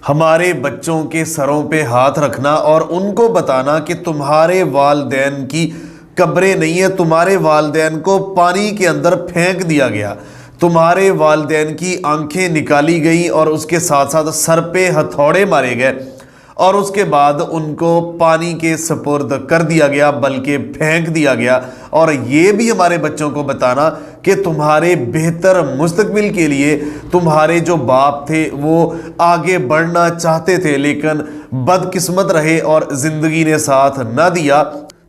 ہمارے بچوں کے سروں پہ ہاتھ رکھنا اور ان کو بتانا کہ تمہارے والدین کی قبریں نہیں ہیں، تمہارے والدین کو پانی کے اندر پھینک دیا گیا، تمہارے والدین کی آنکھیں نکالی گئیں اور اس کے ساتھ ساتھ سر پہ ہتھوڑے مارے گئے اور اس کے بعد ان کو پانی کے سپرد کر دیا گیا بلکہ پھینک دیا گیا، اور یہ بھی ہمارے بچوں کو بتانا کہ تمہارے بہتر مستقبل کے لیے تمہارے جو باپ تھے وہ آگے بڑھنا چاہتے تھے لیکن بدقسمت رہے اور زندگی نے ساتھ نہ دیا۔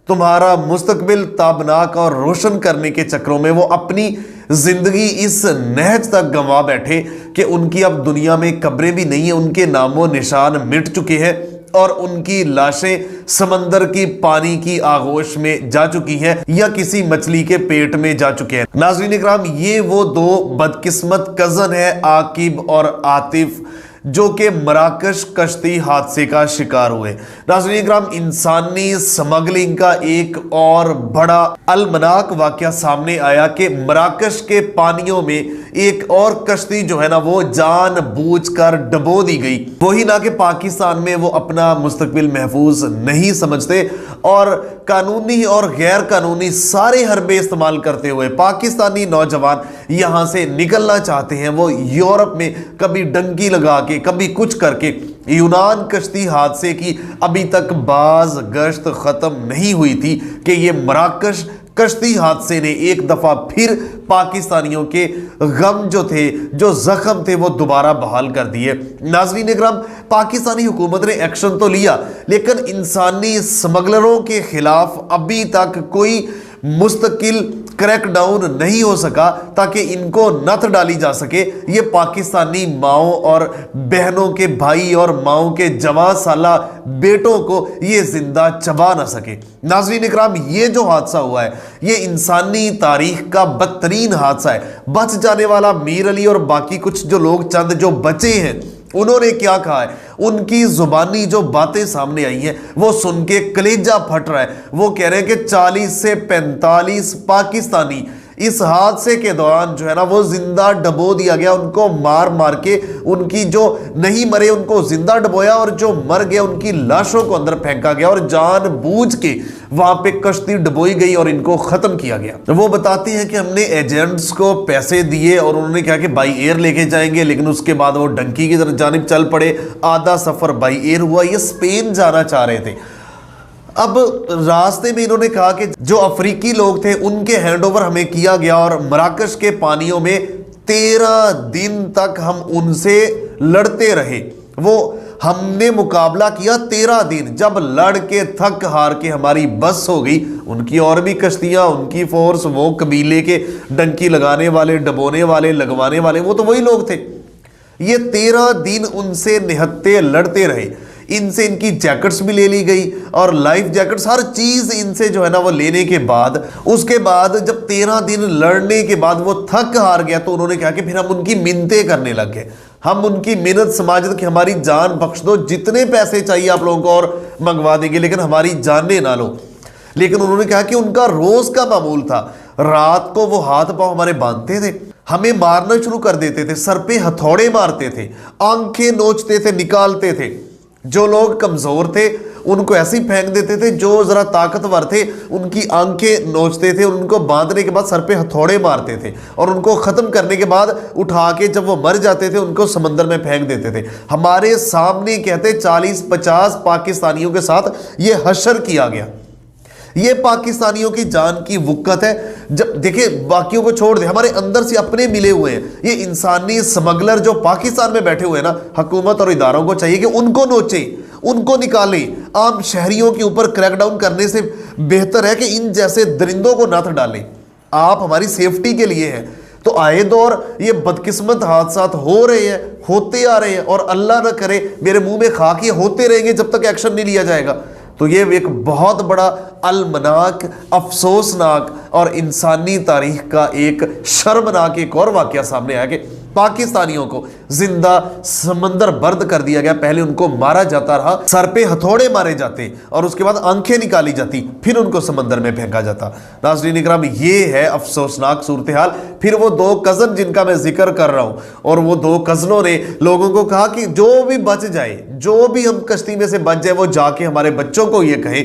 تمہارا مستقبل تابناک اور روشن کرنے کے چکروں میں وہ اپنی زندگی اس نہج تک گنوا بیٹھے کہ ان کی اب دنیا میں قبریں بھی نہیں ہیں، ان کے نام و نشان مٹ چکے ہیں اور ان کی لاشیں سمندر کی پانی کی آغوش میں جا چکی ہیں یا کسی مچھلی کے پیٹ میں جا چکے ہیں۔ ناظرین اکرام، یہ وہ دو بدقسمت کزن ہیں، عاقب اور عاطف، جو کہ مراکش کشتی حادثے کا شکار ہوئے۔ ناظرین اکرام، انسانی سمگلنگ کا ایک اور بڑا المناک واقعہ سامنے آیا کہ مراکش کے پانیوں میں ایک اور کشتی جو ہے نا وہ جان بوجھ کر ڈبو دی گئی۔ وہی نہ کہ پاکستان میں وہ اپنا مستقبل محفوظ نہیں سمجھتے اور قانونی اور غیر قانونی سارے حربے استعمال کرتے ہوئے پاکستانی نوجوان یہاں سے نکلنا چاہتے ہیں۔ وہ یورپ میں کبھی ڈنکی لگا کے کبھی کچھ کر کے، یونان کشتی حادثے کی ابھی تک باز گشت ختم نہیں ہوئی تھی کہ یہ مراکش کشتی حادثے نے ایک دفعہ پھر پاکستانیوں کے غم جو تھے، جو زخم تھے، وہ دوبارہ بحال کر دیے۔ ناظرین اکرام، پاکستانی حکومت نے ایکشن تو لیا لیکن انسانی سمگلروں کے خلاف ابھی تک کوئی مستقل کریک ڈاؤن نہیں ہو سکا تاکہ ان کو نتھ ڈالی جا سکے، یہ پاکستانی ماؤں اور بہنوں کے بھائی اور ماؤں کے جوان سالہ بیٹوں کو یہ زندہ چبا نہ سکے۔ ناظرین اکرام، یہ جو حادثہ ہوا ہے یہ انسانی تاریخ کا بدترین حادثہ ہے۔ بچ جانے والا میر علی اور باقی کچھ جو لوگ چند جو بچے ہیں، انہوں نے کیا کہا ہے، ان کی زبانی جو باتیں سامنے آئی ہیں وہ سن کے کلیجہ پھٹ رہا ہے۔ وہ کہہ رہے ہیں کہ 40 سے 45 پاکستانی اس حادثے کے دوران جو ہے نا وہ زندہ ڈبو دیا گیا، ان کو مار مار کے، ان کی جو نہیں مرے ان کو زندہ ڈبویا اور جو مر گئے ان کی لاشوں کو اندر پھینکا گیا اور جان بوجھ کے وہاں پہ کشتی ڈبوئی گئی اور ان کو ختم کیا گیا۔ وہ بتاتے ہیں کہ ہم نے ایجنٹس کو پیسے دیے اور انہوں نے کہا کہ بائی ایئر لے کے جائیں گے، لیکن اس کے بعد وہ ڈنکی کی جانب چل پڑے۔ آدھا سفر بائی ایئر ہوا، یہ اسپین جانا چاہ رہے تھے۔ اب راستے میں انہوں نے کہا کہ جو افریقی لوگ تھے ان کے ہینڈ اوور ہمیں کیا گیا اور مراکش کے پانیوں میں 13 دن تک ہم ان سے لڑتے رہے۔ وہ ہم نے مقابلہ کیا 13 دن، جب لڑ کے تھک ہار کے ہماری بس ہو گئی، ان کی اور بھی کشتیاں، ان کی فورس، وہ قبیلے کے ڈنکی لگانے والے، ڈبونے والے، لگوانے والے، وہ تو وہی لوگ تھے۔ یہ 13 دن ان سے نہتے لڑتے رہے، ان سے ان کی جیکٹس بھی لے لی گئی اور لائف جیکٹس، ہر چیز ان سے جو ہے نا وہ لینے کے بعد، اس کے بعد جب 13 دن لڑنے کے بعد وہ تھک ہار گیا تو انہوں نے کہا کہ پھر ہم ان کی منتیں کرنے لگ گئے، ہم ان کی منت سماجت کہ ہماری جان بخش دو، جتنے پیسے چاہیے آپ لوگوں کو اور منگوا دیں گے لیکن ہماری جانیں نہ لو۔ لیکن انہوں نے کہا کہ ان کا روز کا معمول تھا، رات کو وہ ہاتھ پاؤں ہمارے باندھتے تھے، ہمیں مارنا شروع کر دیتے تھے، سر پہ ہتھوڑے مارتے تھے، آنکھیں نوچتے تھے، نکالتے تھے۔ جو لوگ کمزور تھے ان کو ایسے ہی پھینک دیتے تھے، جو ذرا طاقتور تھے ان کی آنکھیں نوچتے تھے، ان کو باندھنے کے بعد سر پہ ہتھوڑے مارتے تھے اور ان کو ختم کرنے کے بعد اٹھا کے جب وہ مر جاتے تھے ان کو سمندر میں پھینک دیتے تھے۔ ہمارے سامنے کہتے 40-50 پاکستانیوں کے ساتھ یہ حشر کیا گیا۔ یہ پاکستانیوں کی جان کی وقت ہے۔ جب دیکھیں باقیوں کو چھوڑ دیں، ہمارے اندر سے اپنے ملے ہوئے ہیں یہ انسانی سمگلر جو پاکستان میں بیٹھے ہوئے ہیں نا، حکومت اور اداروں کو چاہیے کہ ان کو نوچیں، ان کو نکالیں۔ عام شہریوں کے اوپر کریک ڈاؤن کرنے سے بہتر ہے کہ ان جیسے درندوں کو نتھ ڈالیں۔ آپ ہماری سیفٹی کے لیے ہیں۔ تو آئے دور یہ بدقسمت حادثات ہو رہے ہیں، ہوتے آ رہے ہیں، اور اللہ نہ کرے میرے منہ میں خاک، یہ ہوتے رہیں گے جب تک ایکشن نہیں لیا جائے گا۔ تو یہ ایک بہت بڑا المناک، افسوسناک اور انسانی تاریخ کا ایک شرمناک ایک اور واقعہ سامنے آیا کہ پاکستانیوں کو زندہ سمندر برد کر دیا گیا. پہلے ان کو مارا جاتا رہا, سر پہ ہتھوڑے مارے جاتے اور اس کے بعد آنکھیں نکالی جاتی, پھر ان کو سمندر میں پھینکا جاتا. ناظرین اکرام, یہ ہے افسوسناک صورتحال. پھر وہ دو کزن جن کا میں ذکر کر رہا ہوں, اور وہ دو کزنوں نے لوگوں کو کہا کہ جو بھی بچ جائے, جو بھی ہم کشتی میں سے بچ جائے, وہ جا کے ہمارے بچوں کو یہ کہیں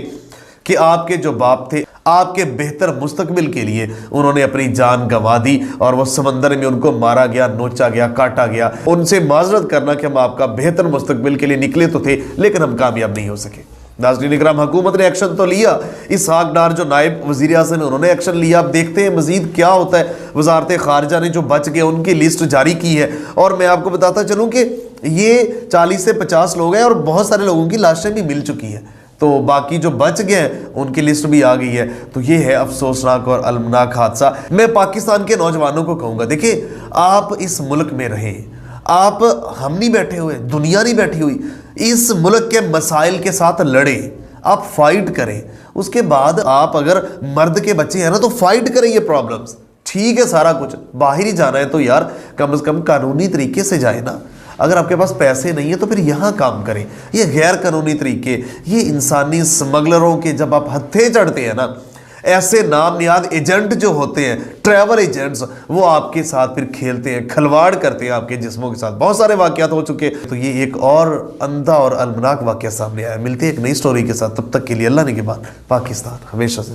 کہ آپ کے جو باپ تھے, آپ کے بہتر مستقبل کے لیے انہوں نے اپنی جان گنوا دی اور وہ سمندر میں ان کو مارا گیا, نوچا گیا, کاٹا گیا. ان سے معذرت کرنا کہ ہم آپ کا بہتر مستقبل کے لیے نکلے تو تھے لیکن ہم کامیاب نہیں ہو سکے. ناظرین اکرام, حکومت نے ایکشن تو لیا. اسحاق ڈار جو نائب وزیر اعظم ہیں انہوں نے ایکشن لیا. اب دیکھتے ہیں مزید کیا ہوتا ہے. وزارت خارجہ نے جو بچ گئے ان کی لسٹ جاری کی ہے, اور میں آپ کو بتاتا چلوں کہ یہ 40 سے 50 لوگ ہیں اور بہت سارے لوگوں کی لاشیں بھی مل چکی ہیں, تو باقی جو بچ گئے ہیں ان کی لسٹ بھی آ گئی ہے. تو یہ ہے افسوسناک اور المناک حادثہ. میں پاکستان کے نوجوانوں کو کہوں گا, دیکھیں آپ اس ملک میں رہیں, آپ ہم نہیں بیٹھے ہوئے, دنیا نہیں بیٹھی ہوئی, اس ملک کے مسائل کے ساتھ لڑیں, آپ فائٹ کریں. اس کے بعد آپ اگر مرد کے بچے ہیں نا تو فائٹ کریں یہ پرابلمز. ٹھیک ہے سارا کچھ باہر ہی جانا ہے تو یار کم از کم قانونی طریقے سے جائے نا. اگر آپ کے پاس پیسے نہیں ہیں تو پھر یہاں کام کریں. یہ غیر قانونی طریقے, یہ انسانی سمگلروں کے جب آپ ہتھے چڑھتے ہیں نا, ایسے نام نیاد ایجنٹ جو ہوتے ہیں, ٹریول ایجنٹس, وہ آپ کے ساتھ پھر کھیلتے ہیں, کھلواڑ کرتے ہیں آپ کے جسموں کے ساتھ. بہت سارے واقعات ہو چکے. تو یہ ایک اور اندھا اور المناک واقعہ سامنے آیا. ملتے ہیں ایک نئی سٹوری کے ساتھ, تب تک کے لیے اللہ نے کے بعد. پاکستان ہمیشہ سے.